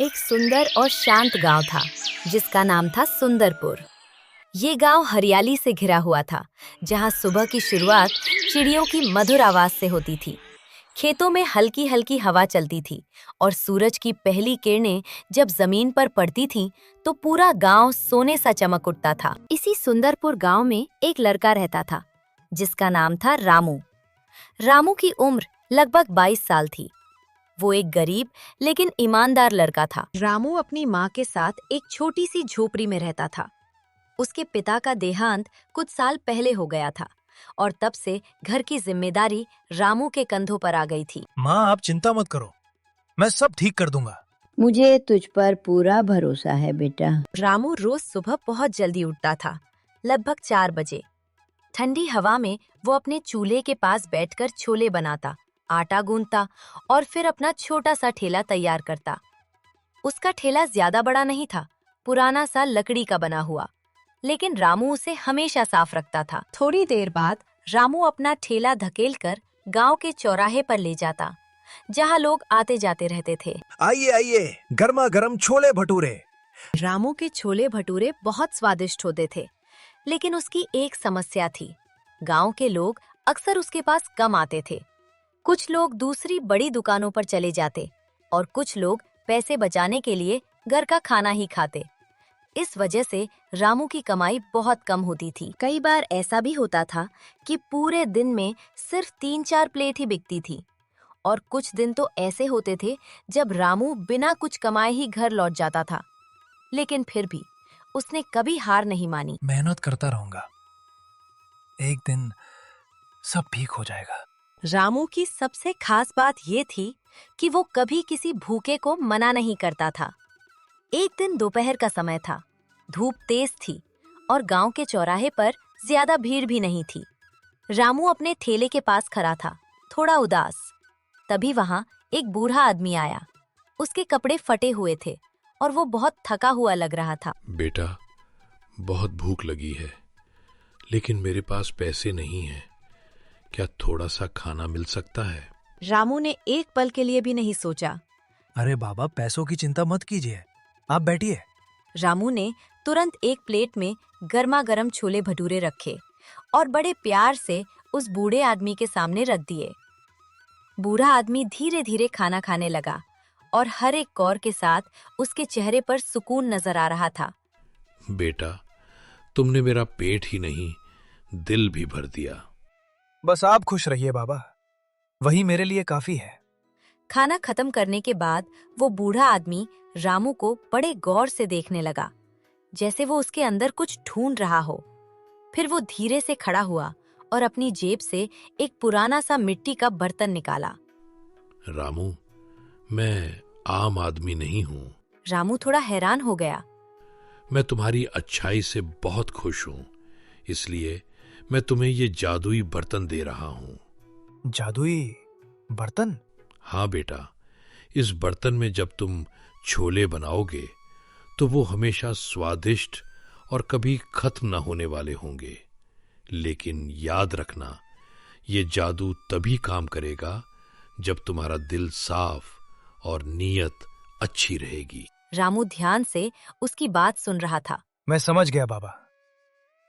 एक सुंदर और शांत गांव था जिसका नाम था सुंदरपुर। ये गांव हरियाली से घिरा हुआ था, जहां सुबह की शुरुआत चिड़ियों की मधुर आवाज से होती थी। खेतों में हल्की हल्की हवा चलती थी और सूरज की पहली किरणें जब जमीन पर पड़ती थीं, तो पूरा गांव सोने सा चमक उठता था। इसी सुंदरपुर गांव में एक लड़का रहता था जिसका नाम था रामू। रामू की उम्र लगभग 22 साल थी। वो एक गरीब लेकिन ईमानदार लड़का था। रामू अपनी माँ के साथ एक छोटी सी झोपड़ी में रहता था। उसके पिता का देहांत कुछ साल पहले हो गया था और तब से घर की जिम्मेदारी रामू के कंधों पर आ गई थी। माँ, आप चिंता मत करो, मैं सब ठीक कर दूंगा। मुझे तुझ पर पूरा भरोसा है बेटा। रामू रोज सुबह बहुत जल्दी उठता था, लगभग 4 बजे। ठंडी हवा में वो अपने चूल्हे के पास बैठकर छोले बनाता, आटा गूंथता और फिर अपना छोटा सा ठेला तैयार करता। उसका ठेला ज्यादा बड़ा नहीं था, पुराना सा लकड़ी का बना हुआ, लेकिन रामू उसे हमेशा साफ रखता था। थोड़ी देर बाद रामू अपना ठेला धकेलकर गांव के चौराहे पर ले जाता, जहां लोग आते जाते रहते थे। आइए आइए, गर्मा गर्म छोले भटूरे। रामू के छोले भटूरे बहुत स्वादिष्ट होते थे, लेकिन उसकी एक समस्या थी। गांव के लोग अक्सर उसके पास कम आते थे। कुछ लोग दूसरी बड़ी दुकानों पर चले जाते और कुछ लोग पैसे बचाने के लिए घर का खाना ही खाते। इस वजह से रामू की कमाई बहुत कम होती थी। कई बार ऐसा भी होता था कि पूरे दिन में सिर्फ 3-4 प्लेट ही बिकती थी, और कुछ दिन तो ऐसे होते थे जब रामू बिना कुछ कमाए ही घर लौट जाता था। लेकिन फिर भी उसने कभी हार नहीं मानी। मेहनत करता रहूंगा, एक दिन सब ठीक हो जाएगा। रामू की सबसे खास बात ये थी कि वो कभी किसी भूखे को मना नहीं करता था। एक दिन दोपहर का समय था, धूप तेज थी और गांव के चौराहे पर ज्यादा भीड़ भी नहीं थी। रामू अपने ठेले के पास खड़ा था, थोड़ा उदास। तभी वहां एक बूढ़ा आदमी आया। उसके कपड़े फटे हुए थे और वो बहुत थका हुआ लग रहा था। बेटा, बहुत भूख लगी है, लेकिन मेरे पास पैसे नहीं हैं। क्या थोड़ा सा खाना मिल सकता है? रामू ने एक पल के लिए भी नहीं सोचा। अरे बाबा, पैसों की चिंता मत कीजिए, आप बैठिए। रामू ने तुरंत एक प्लेट में गर्मा गर्म छोले भटूरे रखे और बड़े प्यार से उस बूढ़े आदमी के सामने रख दिए। बूढ़ा आदमी धीरे धीरे खाना खाने लगा और हर एक कौर के साथ उसके चेहरे पर सुकून नजर आ रहा था। बेटा, तुमने मेरा पेट ही नहीं, दिल भी भर दिया। बस आप खुश रहिए बाबा, वही मेरे लिए काफी है। खाना खत्म करने के बाद वो बूढ़ा आदमी रामू को बड़े गौर से देखने लगा, जैसे वो उसके अंदर कुछ ढूंढ रहा हो। फिर वो धीरे से खड़ा हुआ और अपनी जेब से एक पुराना सा मिट्टी का बर्तन निकाला। रामू, मैं आम आदमी नहीं हूँ। रामू थोड़ा हैरान हो गया। मैं तुम्हारी अच्छाई से बहुत खुश हूँ, इसलिए मैं तुम्हें ये जादुई बर्तन दे रहा हूँ। जादुई बर्तन? हाँ बेटा, इस बर्तन में जब तुम छोले बनाओगे तो वो हमेशा स्वादिष्ट और कभी खत्म न होने वाले होंगे। लेकिन याद रखना, ये जादू तभी काम करेगा जब तुम्हारा दिल साफ और नीयत अच्छी रहेगी। रामू ध्यान से उसकी बात सुन रहा था। मैं समझ गया बाबा,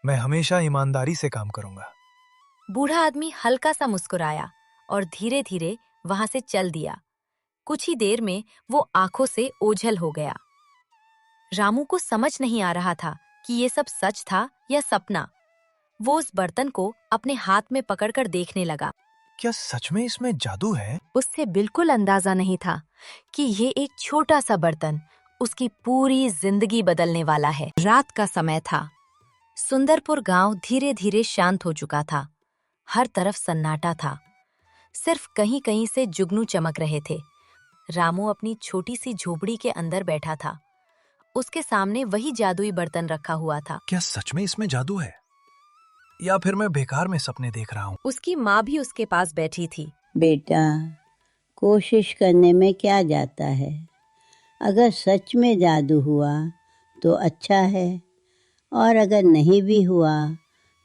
मैं हमेशा ईमानदारी से काम करूंगा। बूढ़ा आदमी हल्का सा मुस्कुराया और धीरे धीरे वहां से चल दिया। कुछ ही देर में वो आंखों से ओझल हो गया। रामू को समझ नहीं आ रहा था कि ये सब सच था या सपना। वो उस बर्तन को अपने हाथ में पकड़कर देखने लगा। क्या सच में इसमें जादू है? उससे बिल्कुल अंदाजा नहीं था कि ये एक छोटा सा बर्तन उसकी पूरी जिंदगी बदलने वाला है। रात का समय था। सुंदरपुर गांव धीरे धीरे शांत हो चुका था। हर तरफ सन्नाटा था, सिर्फ कहीं कहीं से जुगनू चमक रहे थे। रामू अपनी छोटी सी झोपड़ी के अंदर बैठा था। उसके सामने वही जादुई बर्तन रखा हुआ था। क्या सच में इसमें जादू है, या फिर मैं बेकार में सपने देख रहा हूँ? उसकी माँ भी उसके पास बैठी थी। बेटा, कोशिश करने में क्या जाता है, अगर सच में जादू हुआ तो अच्छा है, और अगर नहीं भी हुआ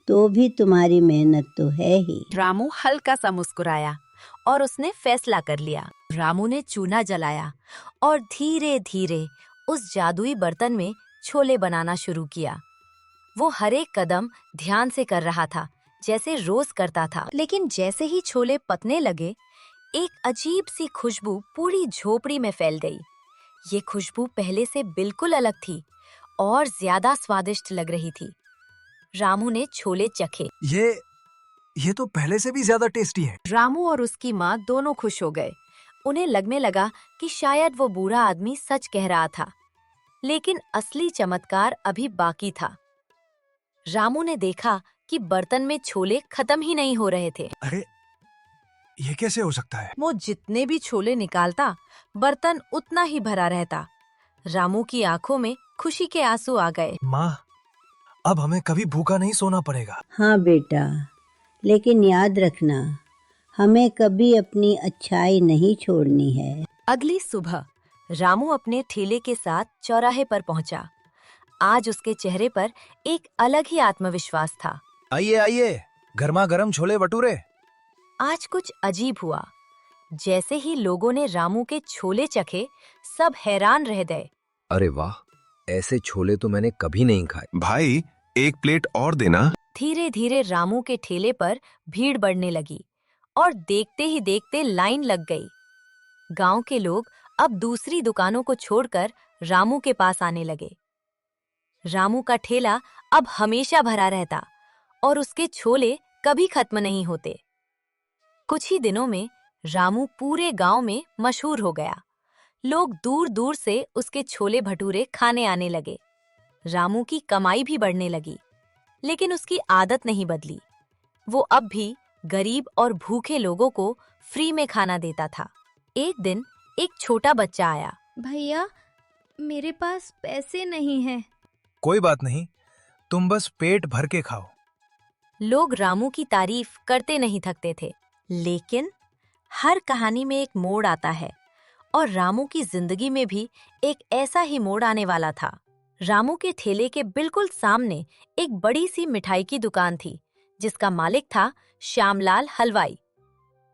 तो भी तुम्हारी मेहनत तो है ही। रामू हल्का सा मुस्कुराया और उसने फैसला कर लिया। रामू ने चूल्हा जलाया और धीरे धीरे उस जादुई बर्तन में छोले बनाना शुरू किया। वो हर एक कदम ध्यान से कर रहा था, जैसे रोज करता था। लेकिन जैसे ही छोले पकने लगे, एक अजीब सी खुशबू पूरी झोपड़ी में फैल गई। ये खुशबू पहले से बिल्कुल अलग थी और ज्यादा स्वादिष्ट लग रही थी। रामू ने छोले चखे। ये तो पहले से भी ज्यादा टेस्टी है। रामू और उसकी माँ दोनों खुश हो गए। उन्हें लगने लगा कि शायद वो बूढ़ा आदमी सच कह रहा था, लेकिन असली चमत्कार अभी बाकी था। रामू ने देखा कि बर्तन में छोले खत्म ही नहीं हो रहे थे। अरे, ये कैसे हो सकता है? वो जितने भी छोले निकालता, बर्तन उतना ही भरा रहता। रामू की आंखों में खुशी के आंसू आ गए। माँ, अब हमें कभी भूखा नहीं सोना पड़ेगा। हाँ बेटा, लेकिन याद रखना, हमें कभी अपनी अच्छाई नहीं छोड़नी है। अगली सुबह रामू अपने ठेले के साथ चौराहे पर पहुंचा। आज उसके चेहरे पर एक अलग ही आत्मविश्वास था। आइए आइए, गर्मा गर्म छोले भटूरे। आज कुछ अजीब हुआ। जैसे ही लोगों ने रामू के छोले चखे, सब हैरान रह गए। अरे वाह, ऐसे छोले तो मैंने कभी नहीं खाए। भाई, एक प्लेट और देना। धीरे धीरे रामू के ठेले पर भीड़ बढ़ने लगी और देखते ही देखते लाइन लग गई। गांव के लोग अब दूसरी दुकानों को छोड़कर रामू के पास आने लगे। रामू का ठेला अब हमेशा भरा रहता और उसके छोले कभी खत्म नहीं होते। कुछ ही दिनों में रामू पूरे गांव में मशहूर हो गया। लोग दूर दूर से उसके छोले भटूरे खाने आने लगे। रामू की कमाई भी बढ़ने लगी, लेकिन उसकी आदत नहीं बदली। वो अब भी गरीब और भूखे लोगों को फ्री में खाना देता था। एक दिन एक छोटा बच्चा आया। भैया, मेरे पास पैसे नहीं हैं। कोई बात नहीं, तुम बस पेट भर के खाओ। लोग रामू की तारीफ करते नहीं थकते थे। लेकिन हर कहानी में एक मोड़ आता है और रामू की जिंदगी में भी एक ऐसा ही मोड़ आने वाला था। रामू के ठेले के बिल्कुल सामने एक बड़ी सी मिठाई की दुकान थी, जिसका मालिक था श्यामलाल हलवाई।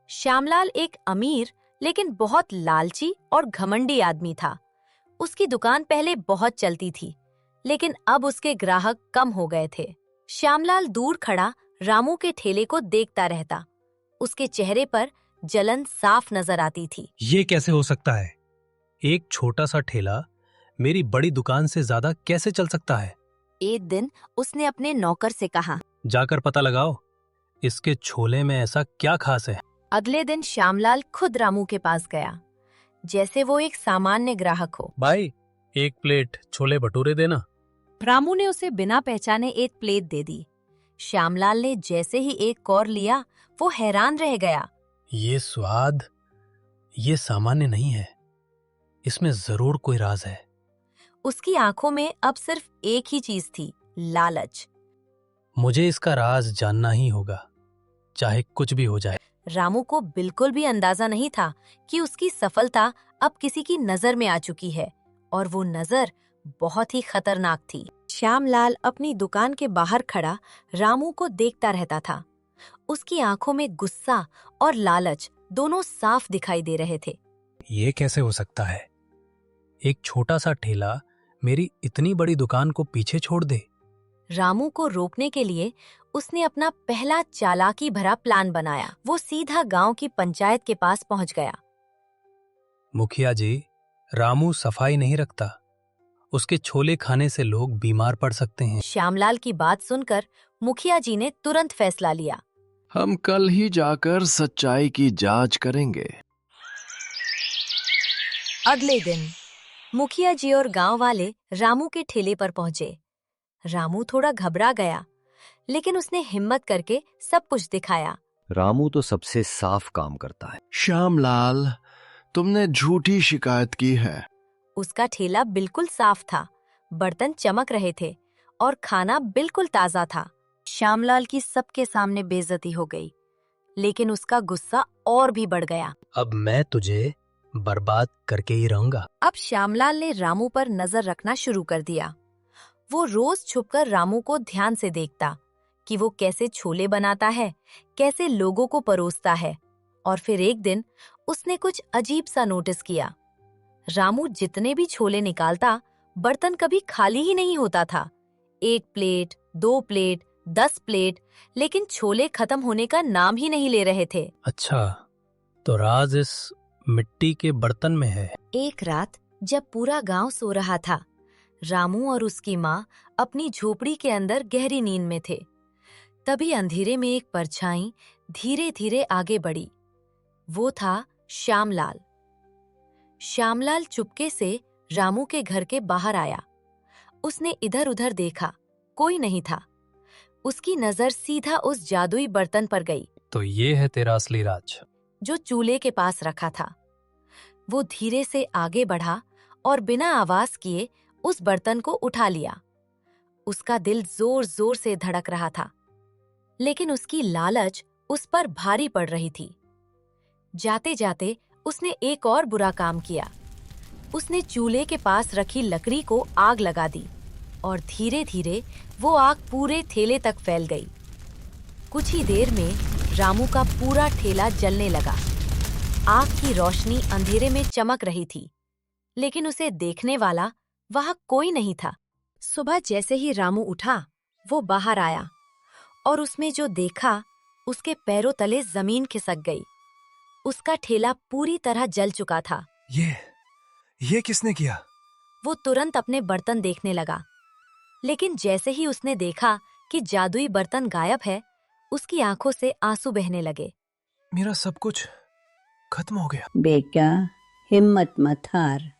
श्यामलाल एक अमीर लेकिन बहुत लालची और घमंडी आदमी था। उसकी दुकान पहले बहुत चलती थी, लेकिन अब उसके ग्राहक कम हो गए थे। श्यामलाल दूर खड़ा रामू के ठेले को देखता रहता। उसके चेहरे पर जलन साफ नजर आती थी। ये कैसे हो सकता है? एक छोटा सा ठेला मेरी बड़ी दुकान से ज्यादा कैसे चल सकता है? एक दिन उसने अपने नौकर से कहा, जाकर पता लगाओ, इसके छोले में ऐसा क्या खास है। अगले दिन श्यामलाल खुद रामू के पास गया, जैसे वो एक सामान्य ग्राहक हो। भाई, एक प्लेट छोले भटूरे देना। रामू ने उसे बिना पहचाने एक प्लेट दे दी। श्यामलाल ने जैसे ही एक कौर लिया, वो हैरान रह गया। ये स्वाद, ये सामान्य नहीं है, इसमें जरूर कोई राज है। उसकी आंखों में अब सिर्फ एक ही चीज थी, लालच। मुझे इसका राज जानना ही होगा, चाहे कुछ भी हो जाए। रामू को बिल्कुल भी अंदाजा नहीं था कि उसकी सफलता अब किसी की नजर में आ चुकी है, और वो नजर बहुत ही खतरनाक थी। श्यामलाल अपनी दुकान के बाहर खड़ा रामू को देखता रहता था। उसकी आंखों में गुस्सा और लालच दोनों साफ दिखाई दे रहे थे। ये कैसे हो सकता है? एक छोटा सा ठेला मेरी इतनी बड़ी दुकान को पीछे छोड़ दे। रामू को रोकने के लिए उसने अपना पहला चालाकी भरा प्लान बनाया। वो सीधा गांव की पंचायत के पास पहुंच गया। मुखिया जी, रामू सफाई नहीं रखता, उसके छोले खाने से लोग बीमार पड़ सकते हैं। श्यामलाल की बात सुनकर मुखिया जी ने तुरंत फैसला लिया। हम कल ही जाकर सच्चाई की जांच करेंगे। अगले दिन मुखिया जी और गांव वाले रामू के ठेले पर पहुंचे। रामू थोड़ा घबरा गया, लेकिन उसने हिम्मत करके सब कुछ दिखाया। रामू तो सबसे साफ काम करता है। श्यामलाल, तुमने झूठी शिकायत की है। उसका ठेला बिल्कुल साफ था, बर्तन चमक रहे थे और खाना बिल्कुल ताजा था। श्यामलाल की सबके सामने बेइज्जती हो गई, लेकिन उसका गुस्सा और भी बढ़ गया। अब मैं तुझे बर्बाद करके ही रहूंगा। अब श्यामलाल ने रामू पर नजर रखना शुरू कर दिया। वो रोज छुपकर रामू को ध्यान से देखता कि वो कैसे छोले बनाता है, कैसे लोगों को परोसता है। और फिर एक दिन उसने कुछ अजीब सा नोटिस किया। रामू जितने भी छोले निकालता, बर्तन कभी खाली ही नहीं होता था। 1 प्लेट, 2 प्लेट, 10 प्लेट, लेकिन छोले खत्म होने का नाम ही नहीं ले रहे थे। अच्छा, तो राज इस मिट्टी के बर्तन में है। एक रात जब पूरा गांव सो रहा था, रामू और उसकी माँ अपनी झोपड़ी के अंदर गहरी नींद में थे। तभी अंधेरे में एक परछाई धीरे धीरे आगे बढ़ी। वो था श्यामलाल। श्यामलाल चुपके से रामू के घर के बाहर आया। उसने इधर उधर देखा, कोई नहीं था। उसकी नजर सीधा उस जादुई बर्तन पर गई तो ये है तेरा असली राज। जो चूल्हे के पास रखा था। वो धीरे से आगे बढ़ा और बिना आवाज किए उस बर्तन को उठा लिया। उसका दिल जोर जोर से धड़क रहा था, लेकिन उसकी लालच उस पर भारी पड़ रही थी। जाते जाते उसने एक और बुरा काम किया। उसने चूल्हे के पास रखी लकड़ी को आग लगा दी और धीरे धीरे वो आग पूरे ठेले तक फैल गई। कुछ ही देर में रामू का पूरा ठेला जलने लगा। आग की रोशनी अंधेरे में चमक रही थी, लेकिन उसे देखने वाला वहां कोई नहीं था। सुबह जैसे ही रामू उठा, वो बाहर आया और उसमें जो देखा, उसके पैरों तले जमीन खिसक गई। उसका ठेला पूरी तरह जल चुका था। ये किसने किया? वो तुरंत अपने बर्तन देखने लगा, लेकिन जैसे ही उसने देखा कि जादुई बर्तन गायब है, उसकी आंखों से आंसू बहने लगे। मेरा सब कुछ खत्म हो गया। बेटा, हिम्मत मत हार,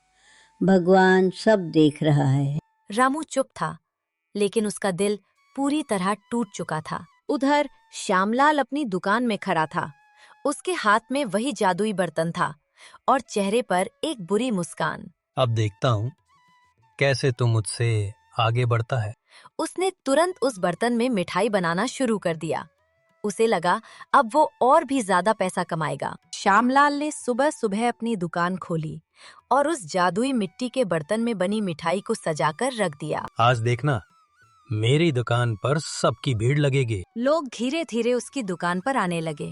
भगवान सब देख रहा है। रामू चुप था, लेकिन उसका दिल पूरी तरह टूट चुका था। उधर श्यामलाल अपनी दुकान में खड़ा था। उसके हाथ में वही जादुई बर्तन था और चेहरे पर एक बुरी मुस्कान। अब देखता हूँ कैसे तू मुझसे आगे बढ़ता है। उसने तुरंत उस बर्तन में मिठाई बनाना शुरू कर दिया। उसे लगा अब वो और भी ज्यादा पैसा कमाएगा। श्यामलाल ने सुबह सुबह अपनी दुकान खोली और उस जादुई मिट्टी के बर्तन में बनी मिठाई को सजाकर रख दिया। आज देखना, मेरी दुकान पर सबकी भीड़ लगेगी। लोग धीरे धीरे उसकी दुकान पर आने लगे।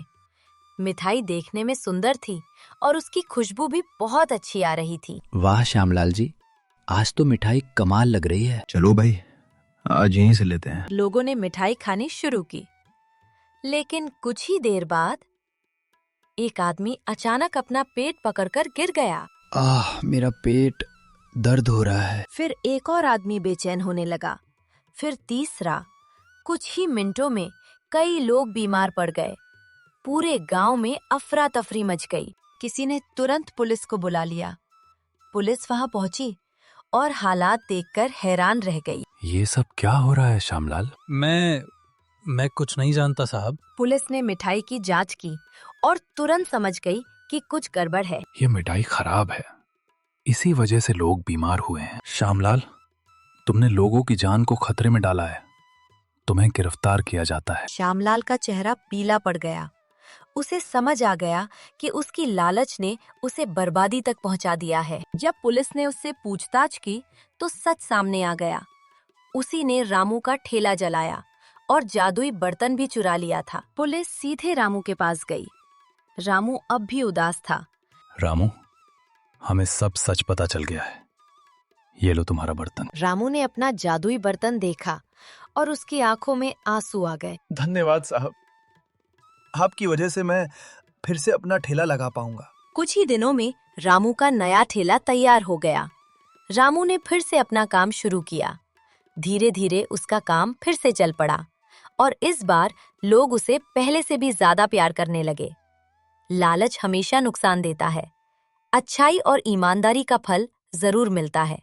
मिठाई देखने में सुंदर थी और उसकी खुशबू भी बहुत अच्छी आ रही थी। वाह श्यामलाल जी, आज तो मिठाई कमाल लग रही है। चलो भाई, आज यहीं से लेते हैं। लोगों ने मिठाई खानी शुरू की, लेकिन कुछ ही देर बाद एक आदमी अचानक अपना पेट पकड़कर गिर गया। मेरा पेट दर्द हो रहा है। फिर एक और आदमी बेचैन होने लगा, फिर तीसरा। कुछ ही मिनटों में कई लोग बीमार पड़ गए। पूरे गांव में अफरा तफरी मच गई। किसी ने तुरंत पुलिस को बुला लिया। पुलिस वहां पहुंची और हालात देखकर हैरान रह गई। ये सब क्या हो रहा है श्यामलाल? मैं कुछ नहीं जानता साहब। पुलिस ने मिठाई की जांच की और तुरंत समझ गई कि कुछ गड़बड़ है। ये मिठाई खराब है, इसी वजह से लोग बीमार हुए हैं। श्यामलाल, तुमने लोगों की जान को खतरे में डाला है, तुम्हें गिरफ्तार किया जाता है। श्यामलाल का चेहरा पीला पड़ गया। उसे समझ आ गया कि उसकी लालच ने उसे बर्बादी तक पहुंचा दिया है। जब पुलिस ने उससे पूछताछ की तो सच सामने आ गया। उसी ने रामू का ठेला जलाया और जादुई बर्तन भी चुरा लिया था। पुलिस सीधे रामू के पास गई। रामू अब भी उदास था। रामू, हमें सब सच पता चल गया है। ये लो तुम्हारा बर्तन। रामू ने अपना जादुई बर्तन देखा और उसकी आंखों में आंसू आ गए। धन्यवाद साहब, आपकी वजह से मैं फिर से अपना ठेला लगा पाऊंगा। कुछ ही दिनों में रामू का नया ठेला तैयार हो गया। रामू ने फिर से अपना काम शुरू किया। धीरे धीरे उसका काम फिर से चल पड़ा और इस बार लोग उसे पहले से भी ज्यादा प्यार करने लगे। लालच हमेशा नुकसान देता है। अच्छाई और ईमानदारी का फल जरूर मिलता है।